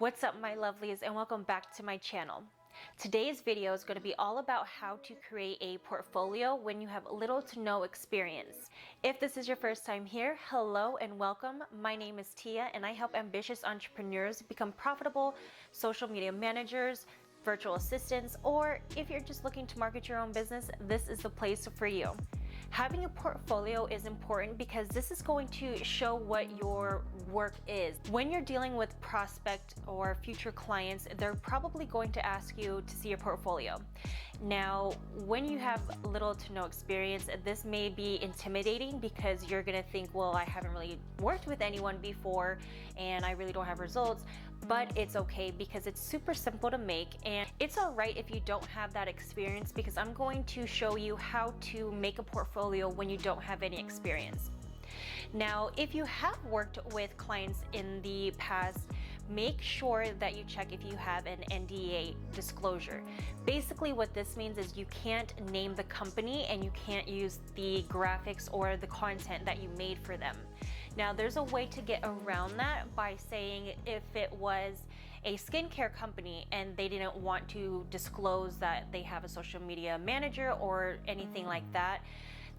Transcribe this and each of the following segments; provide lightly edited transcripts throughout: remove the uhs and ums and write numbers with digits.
What's up, my lovelies, and welcome back to my channel. Today's video is going to be all about how to create a portfolio when you have little to no experience. If this is your first time here, hello and welcome. My name is Tia and I help ambitious entrepreneurs become profitable social media managers, virtual assistants, or if you're just looking to market your own business, this is the place for you. Having a portfolio is important because this is going to show what your work is. When you're dealing with prospect or future clients, they're probably going to ask you to see your portfolio. Now, when you have little to no experience, this may be intimidating because you're gonna think, well, I haven't really worked with anyone before and I really don't have results. But it's okay because it's super simple to make, and it's all right if you don't have that experience because I'm going to show you how to make a portfolio when you don't have any experience. Now, if you have worked with clients in the past, make sure that you check if you have an NDA disclosure. Basically, what this means is you can't name the company and you can't use the graphics or the content that you made for them. Now, there's a way to get around that by saying if it was a skincare company and they didn't want to disclose that they have a social media manager or anything like that,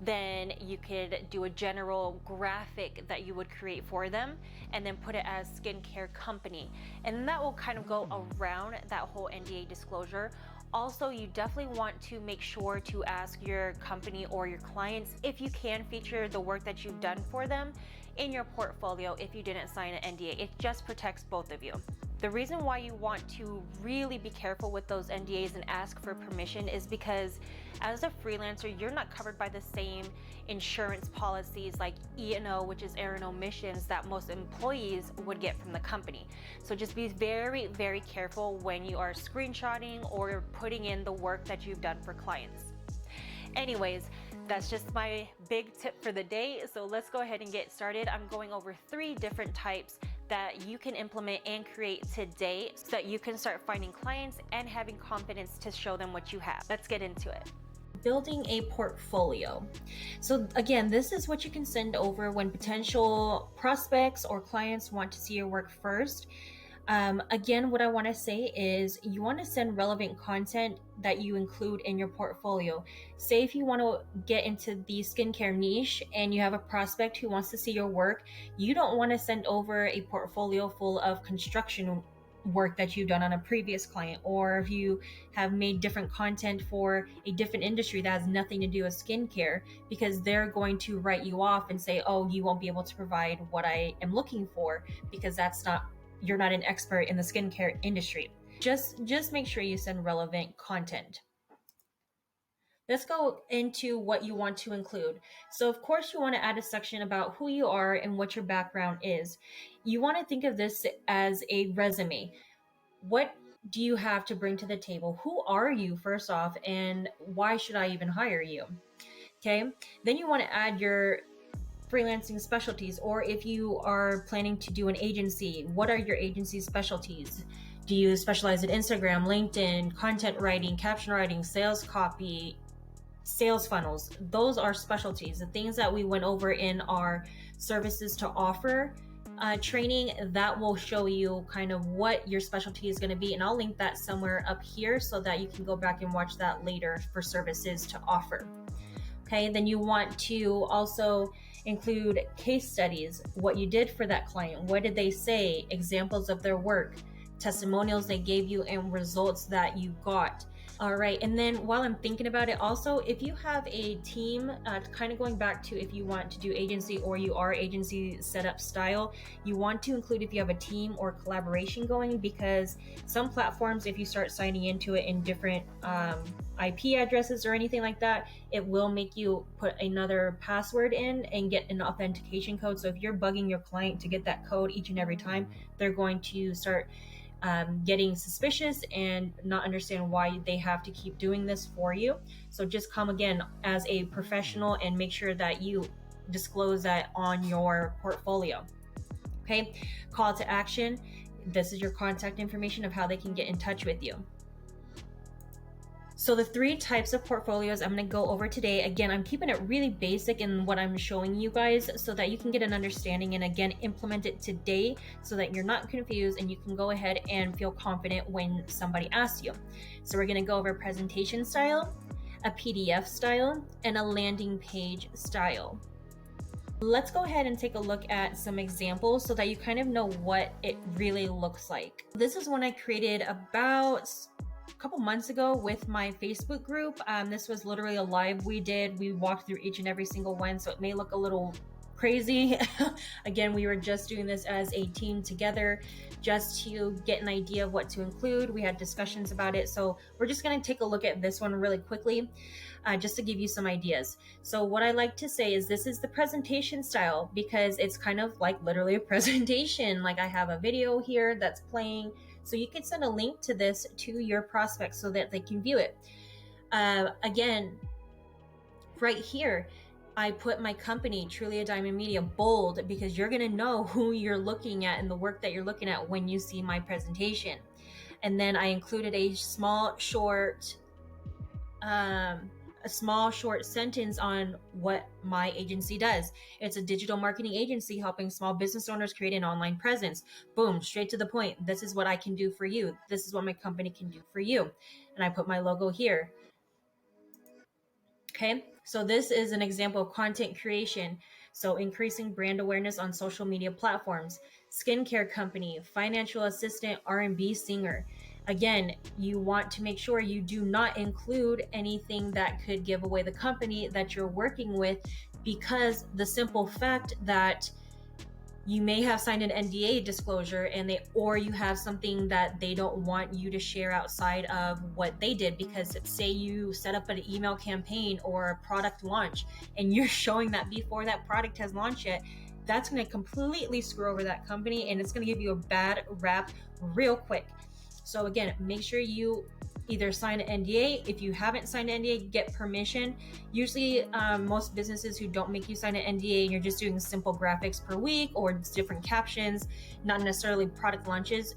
then you could do a general graphic that you would create for them and then put it as skincare company. And that will kind of go around that whole NDA disclosure. Also, you definitely want to make sure to ask your company or your clients if you can feature the work that you've done for them in your portfolio if you didn't sign an NDA. It just protects both of you. The reason why you want to really be careful with those NDAs and ask for permission is because as a freelancer, you're not covered by the same insurance policies like E&O, which is error and omissions, that most employees would get from the company. So just be very, very careful when you are screenshotting or putting in the work that you've done for clients. Anyways, that's just my big tip for the day. So let's go ahead and get started. I'm going over 3 different types that you can implement and create today so that you can start finding clients and having confidence to show them what you have. Let's get into it. Building a portfolio. So again, this is what you can send over when potential prospects or clients want to see your work first. Again, what I want to say is you want to send relevant content that you include in your portfolio. Say if you want to get into the skincare niche and you have a prospect who wants to see your work, you don't want to send over a portfolio full of construction work that you've done on a previous client, or if you have made different content for a different industry that has nothing to do with skincare, because they're going to write you off and say, oh, you won't be able to provide what I am looking for because you're not an expert in the skincare industry. Just make sure you send relevant content. Let's go into what you want to include. So of course you want to add a section about who you are and what your background is. You want to think of this as a resume. What do you have to bring to the table? Who are you, first off, and why should I even hire you? Okay, then you want to add your freelancing specialties, or if you are planning to do an agency, what are your agency specialties? Do you specialize in Instagram, LinkedIn, content writing, caption writing, sales copy, sales funnels? Those are specialties, the things that we went over in our services to offer training. That will show you kind of what your specialty is going to be, and I'll link that somewhere up here so that you can go back and watch that later for services to offer. Okay, then you want to also include case studies, what you did for that client, what did they say, examples of their work, testimonials they gave you, and results that you got. All right, and then while I'm thinking about it, also, if you have a team, kind of going back to if you want to do agency or you are agency setup style, you want to include if you have a team or collaboration going, because some platforms, if you start signing into it in different IP addresses or anything like that, it will make you put another password in and get an authentication code. So if you're bugging your client to get that code each and every time, they're going to start getting suspicious and not understand why they have to keep doing this for you. So just come again as a professional and make sure that you disclose that on your portfolio. Okay, call to action. This is your contact information of how they can get in touch with you. So the 3 types of portfolios I'm going to go over today, again, I'm keeping it really basic in what I'm showing you guys so that you can get an understanding and again, implement it today so that you're not confused and you can go ahead and feel confident when somebody asks you. So we're going to go over presentation style, a PDF style, and a landing page style. Let's go ahead and take a look at some examples so that you kind of know what it really looks like. This is one I created about a couple months ago with my Facebook group. This was literally a live we did. We walked through each and every single one, so it may look a little crazy. Again, we were just doing this as a team together just to get an idea of what to include. We had discussions about it, so we're just going to take a look at this one really quickly just to give you some ideas. So what I like to say is this is the presentation style because it's kind of like literally a presentation. Like I have a video here that's playing, so you can send a link to this to your prospects so that they can view it. Again, right here, I put my company, Truly a Diamond Media, bold because you're going to know who you're looking at and the work that you're looking at when you see my presentation. And then I included a small short sentence on what my agency does. It's a digital marketing agency helping small business owners create an online presence. Boom, straight to the point. This is what I can do for you. This is what my company can do for you. And I put my logo here. Okay, so this is an example of content creation. So increasing brand awareness on social media platforms, skincare company, financial assistant, R&B singer. Again, you want to make sure you do not include anything that could give away the company that you're working with, because the simple fact that you may have signed an NDA disclosure or you have something that they don't want you to share outside of what they did, because say you set up an email campaign or a product launch and you're showing that before that product has launched yet, that's going to completely screw over that company and it's going to give you a bad rap real quick. So again, make sure you either sign an NDA. If you haven't signed an NDA, get permission. Usually most businesses who don't make you sign an NDA and you're just doing simple graphics per week or different captions, not necessarily product launches,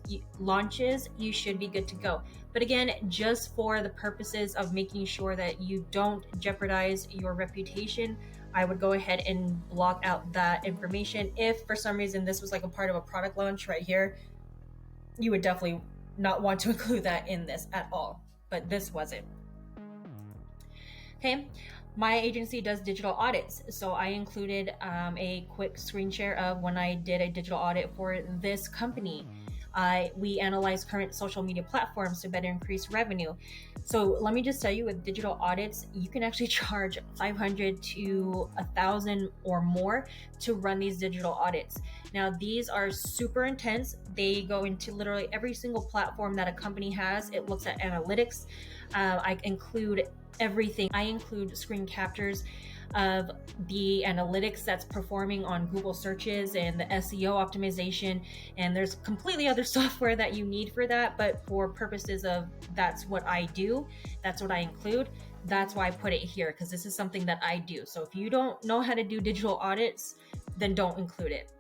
you should be good to go. But again, just for the purposes of making sure that you don't jeopardize your reputation, I would go ahead and block out that information. If for some reason this was like a part of a product launch right here, you would definitely not want to include that in this at all, but this wasn't. Okay, my agency does digital audits, so I included a quick screen share of when I did a digital audit for this company. We analyze current social media platforms to better increase revenue. So let me just tell you, with digital audits, you can actually charge $500 to $1,000 or more to run these digital audits. Now, these are super intense. They go into literally every single platform that a company has. It looks at analytics. I include everything. I include screen captures of the analytics that's performing on Google searches and the SEO optimization, and there's completely other software that you need for that, but for purposes of that's what I do, that's what I include, that's why I put it here, because this is something that I do. So if you don't know how to do digital audits, then don't include it.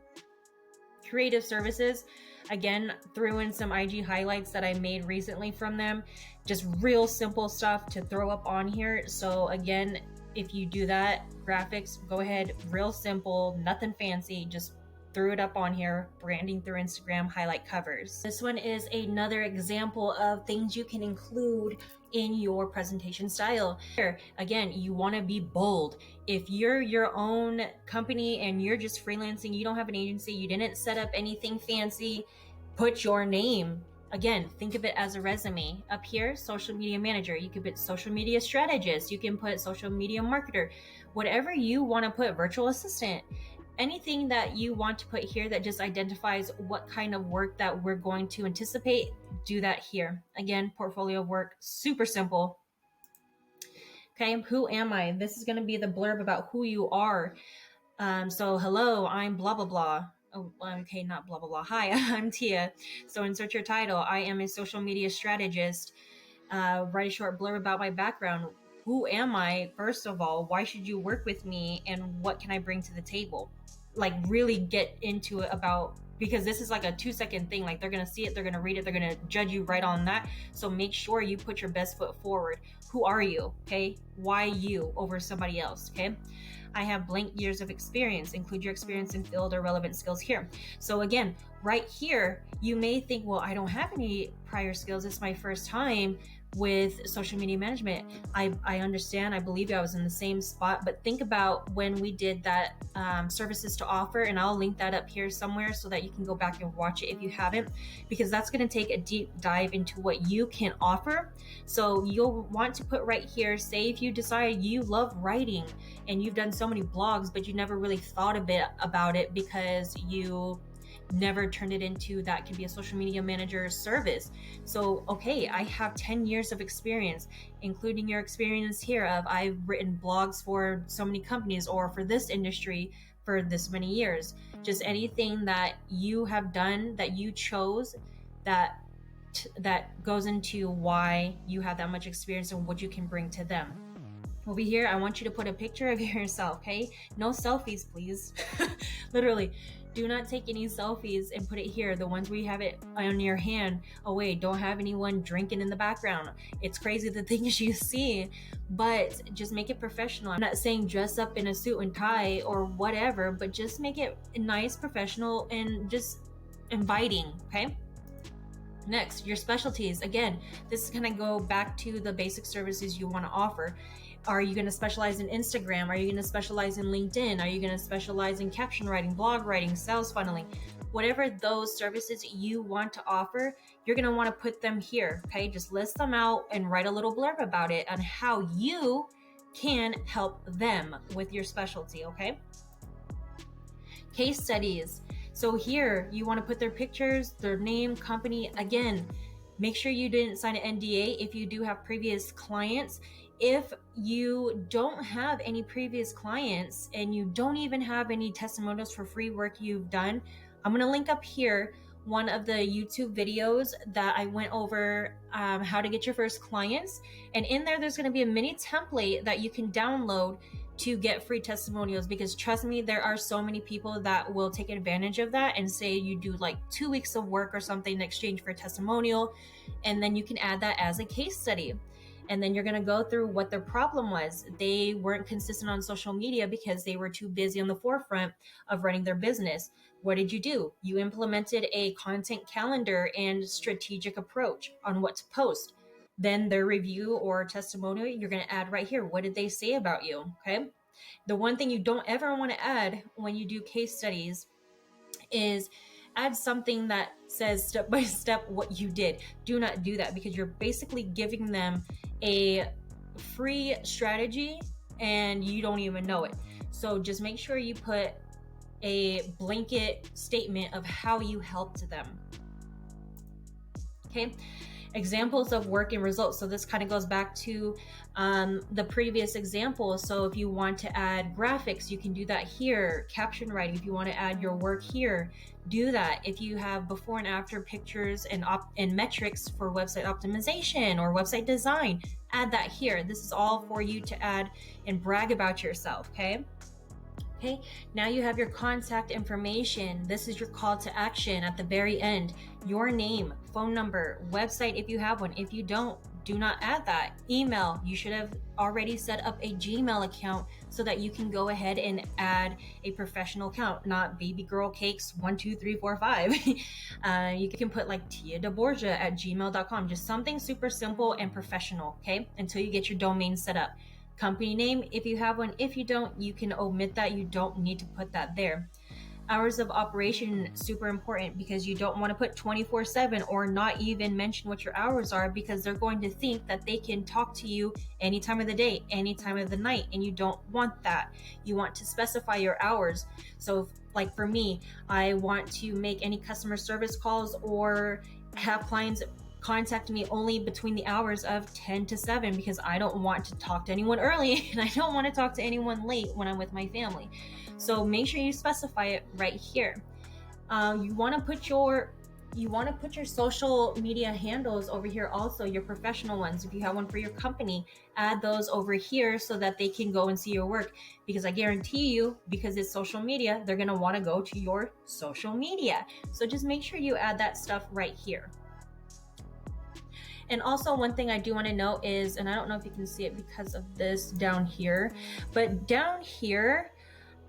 Creative services, again, threw in some IG highlights that I made recently from them, just real simple stuff to throw up on here. So again, if you do that, graphics, go ahead, real simple, nothing fancy, just threw it up on here, branding through Instagram, highlight covers. This one is another example of things you can include in your presentation style. Here, again, you want to be bold. If you're your own company and you're just freelancing, you don't have an agency, you didn't set up anything fancy, put your name. Again, think of it as a resume. Up here, social media manager. You could put social media strategist. You can put social media marketer. Whatever you want to put, virtual assistant. Anything that you want to put here that just identifies what kind of work that we're going to anticipate, do that here. Again, portfolio work, super simple. Okay, who am I? This is going to be the blurb about who you are. So hello, I'm blah, blah, blah. Oh, okay, not blah, blah, blah. Hi, I'm Tia. So insert your title. I am a social media strategist. Write a short blurb about my background. Who am I? First of all, why should you work with me? And what can I bring to the table? Like really get into it about because this is like a 2-second thing. Like they're going to see it, they're going to read it, they're going to judge you right on that. So make sure you put your best foot forward. Who are you? Okay. Why you over somebody else? Okay. I have blank years of experience. Include your experience in field or relevant skills here. So again, right here, you may think, well, I don't have any prior skills. It's my first time with social media management. I understand. I believe you. I was in the same spot, but think about when we did that services to offer, and I'll link that up here somewhere so that you can go back and watch it if you haven't, because that's going to take a deep dive into what you can offer. So you'll want to put right here, say if you decide you love writing and you've done so many blogs, but you never really thought a bit about it because you never turned it into that can be a social media manager service. So, okay, I have 10 years of experience, including your experience here of I've written blogs for so many companies or for this industry for this many years. Just anything that you have done that you chose that goes into why you have that much experience and what you can bring to them. Over here, I want you to put a picture of yourself, okay? No selfies, please. Literally, do not take any selfies and put it here. The ones where you have it on your hand away. Don't have anyone drinking in the background. It's crazy the things you see, but just make it professional. I'm not saying dress up in a suit and tie or whatever, but just make it nice, professional, and just inviting, okay? Next, your specialties. Again, this is going to go back to the basic services you want to offer. Are you going to specialize in Instagram? Are you going to specialize in LinkedIn? Are you going to specialize in caption writing, blog writing, sales funneling? Whatever those services you want to offer, you're going to want to put them here, okay? Just list them out and write a little blurb about it on how you can help them with your specialty, okay? Case studies. So here you want to put their pictures, their name, company. Again, make sure you didn't sign an NDA if you do have previous clients. If you don't have any previous clients and you don't even have any testimonials for free work you've done, I'm going to link up here one of the YouTube videos that I went over how to get your first clients. And in there's going to be a mini template that you can download to get free testimonials, because trust me, there are so many people that will take advantage of that and say you do like 2 weeks of work or something in exchange for a testimonial, and then you can add that as a case study. And then you're going to go through what their problem was. They weren't consistent on social media because they were too busy on the forefront of running their business. What did you do? You implemented a content calendar and strategic approach on what to post. Then their review or testimonial, you're going to add right here. What did they say about you? Okay. The one thing you don't ever want to add when you do case studies is add something that says step by step what you did. Do not do that, because you're basically giving them a free strategy and you don't even know it. So just make sure you put a blanket statement of how you helped them. Okay. Examples of work and results. So this kind of goes back to the previous example. So if you want to add graphics, you can do that here. Caption writing, if you want to add your work here, do that. If you have before and after pictures and metrics for website optimization or website design, add that here. This is all for you to add and brag about yourself, okay? Okay, now you have your contact information. This is your call to action at the very end. Your name, phone number, website if you have one. If you don't, do not add that. Email, you should have already set up a Gmail account so that you can go ahead and add a professional account, not baby girl cakes 1 2 3 4 5. You can put like tiadeborgia@gmail.com, just something super simple and professional, okay, until you get your domain set up. Company name, if you have one. If you don't, you can omit that. You don't need to put that there. Hours of operation, super important, because you don't want to put 24/7 or not even mention what your hours are, because they're going to think that they can talk to you any time of the day, any time of the night, and you don't want that. You want to specify your hours. So like for me, I want to make any customer service calls or have clients contact me only between the hours of 10 to 7, because I don't want to talk to anyone early and I don't want to talk to anyone late when I'm with my family. So make sure you specify it right here. You want to put your You want to put your social media handles over here also, your professional ones. If you have one for your company, add those over here so that they can go and see your work, because I guarantee you, because it's social media, they're going to want to go to your social media. So just make sure you add that stuff right here. And also, one thing I do want to note is, and I don't know if you can see it because of this down here, but down here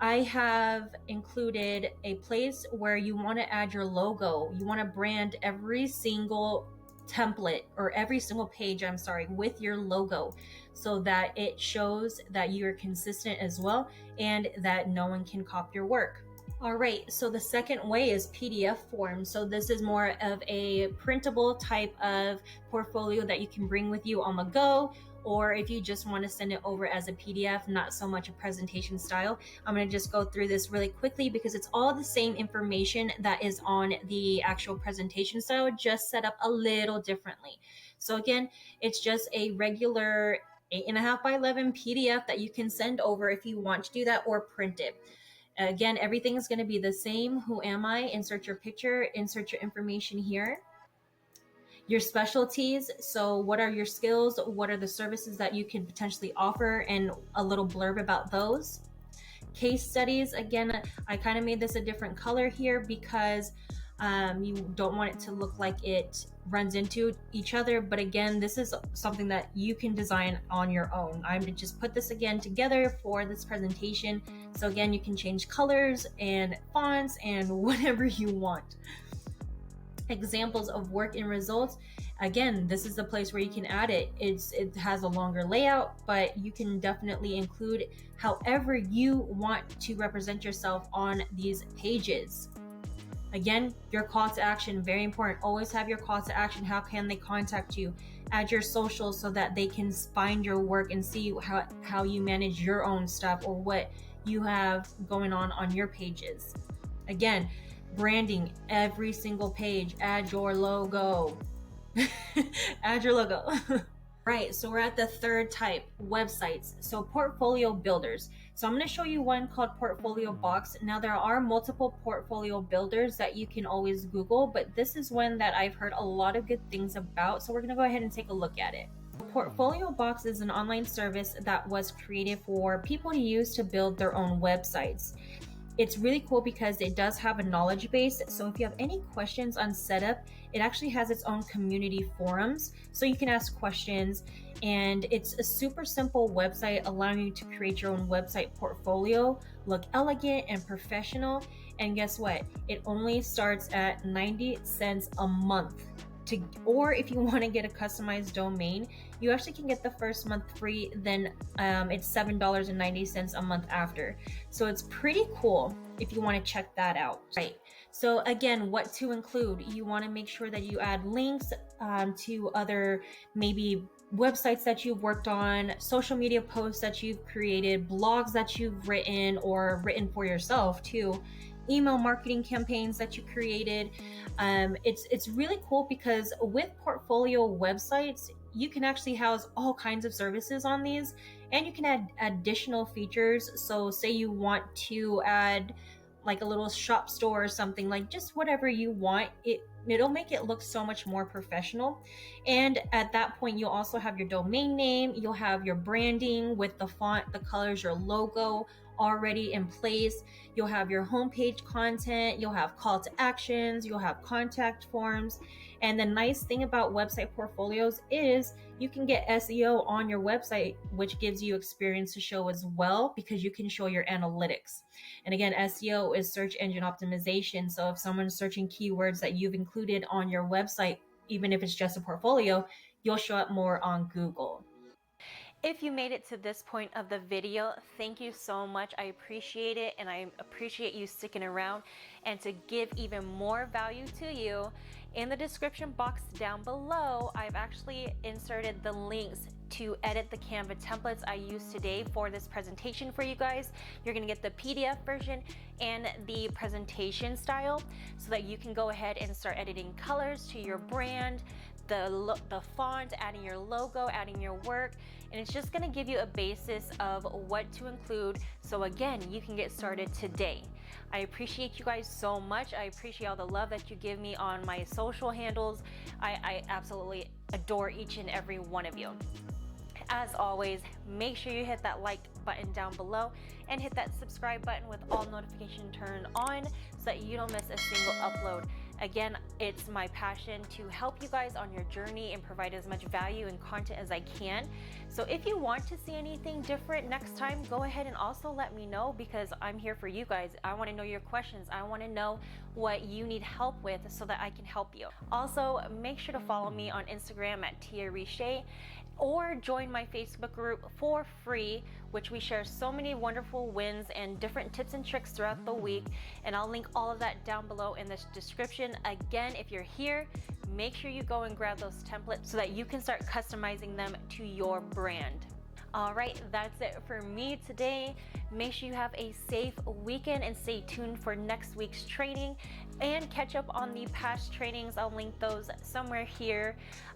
I have included a place where you want to add your logo. You want to brand every single template, or every single page, I'm sorry, with your logo, so that it shows that you're consistent as well and that no one can copy your work. All right, so the second way is PDF form. So this is more of a printable type of portfolio that you can bring with you on the go, or if you just want to send it over as a PDF, not so much a presentation style. I'm going to just go through this really quickly because it's all the same information that is on the actual presentation style, just set up a little differently. So again, it's just a regular 8.5 by 11 PDF that you can send over if you want to do that, or print it. Again, everything is going to be the same. Who am I? Insert your picture, insert your information here. Your specialties, so what are your skills, what are the services that you can potentially offer, and a little blurb about those. Case studies, again, I kind of made this a different color here because you don't want it to look like it runs into each other, but again, this is something that you can design on your own. I'm going to just put this again together for this presentation, so again, you can change colors and fonts and whatever you want. Examples of work and results, again, this is the place where you can add it. It has a longer layout, but you can definitely include however you want to represent yourself on these pages. Again, your call to action, very important. Always have your call to action. How can they contact you? Add your socials so that they can find your work and see how you manage your own stuff, or what you have going on your pages. Again, branding, every single page, add your logo. Add your logo. Right, so we're at the third type, websites. So portfolio builders. So I'm going to show you one called Portfolio Box. Now there are multiple portfolio builders that you can always Google, but this is one that I've heard a lot of good things about. So we're going to go ahead and take a look at it. Portfolio Box is an online service that was created for people to use to build their own websites. It's really cool because it does have a knowledge base. So if you have any questions on setup, it actually has its own community forums. So you can ask questions, and it's a super simple website allowing you to create your own website portfolio, look elegant and professional. And guess what? It only starts at 90 cents a month. Or if you want to get a customized domain, you actually can get the first month free, then it's $7.90 a month after. So it's pretty cool if you want to check that out. Right, so again, what to include, you want to make sure that you add links to other maybe websites that you've worked on, social media posts that you've created, blogs that you've written or written for yourself too, email marketing campaigns that you created. It's really cool because with portfolio websites, you can actually house all kinds of services on these, and you can add additional features. So say you want to add like a little shop store or something, like just whatever you want, it'll make it look so much more professional. And at that point, you'll also have your domain name, you'll have your branding with the font, the colors, your logo already in place. You'll have your homepage content, you'll have call to actions, you'll have contact forms. And the nice thing about website portfolios is you can get SEO on your website, which gives you experience to show as well, because you can show your analytics. And again, SEO is search engine optimization. So if someone's searching keywords that you've included on your website, even if it's just a portfolio, you'll show up more on Google. If you made it to this point of the video, thank you so much. I appreciate it, and I appreciate you sticking around. And to give even more value to you, in the description box down below, I've actually inserted the links to edit the Canva templates I used today for this presentation for you guys. You're gonna get the PDF version and the presentation style so that you can go ahead and start editing colors to your brand, the font, adding your logo, adding your work. and it's just gonna give you a basis of what to include, so again, you can get started today. I appreciate you guys so much. I appreciate all the love that you give me on my social handles. I absolutely adore each and every one of you. As always, make sure you hit that like button down below and hit that subscribe button with all notifications turned on so that you don't miss a single upload. Again, it's my passion to help you guys on your journey and provide as much value and content as I can. So if you want to see anything different next time, go ahead and also let me know, because I'm here for you guys. I want to know your questions. I want to know what you need help with so that I can help you. Also, make sure to follow me on Instagram at Tia Riche, or join my Facebook group for free, which we share so many wonderful wins and different tips and tricks throughout the week. And I'll link all of that down below in the description. Again, if you're here, make sure you go and grab those templates so that you can start customizing them to your brand. All right, that's it for me today. Make sure you have a safe weekend and stay tuned for next week's training and catch up on the past trainings. I'll link those somewhere here,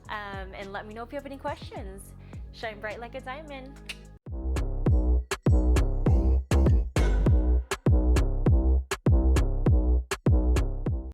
and let me know if you have any questions. Shine bright like a diamond.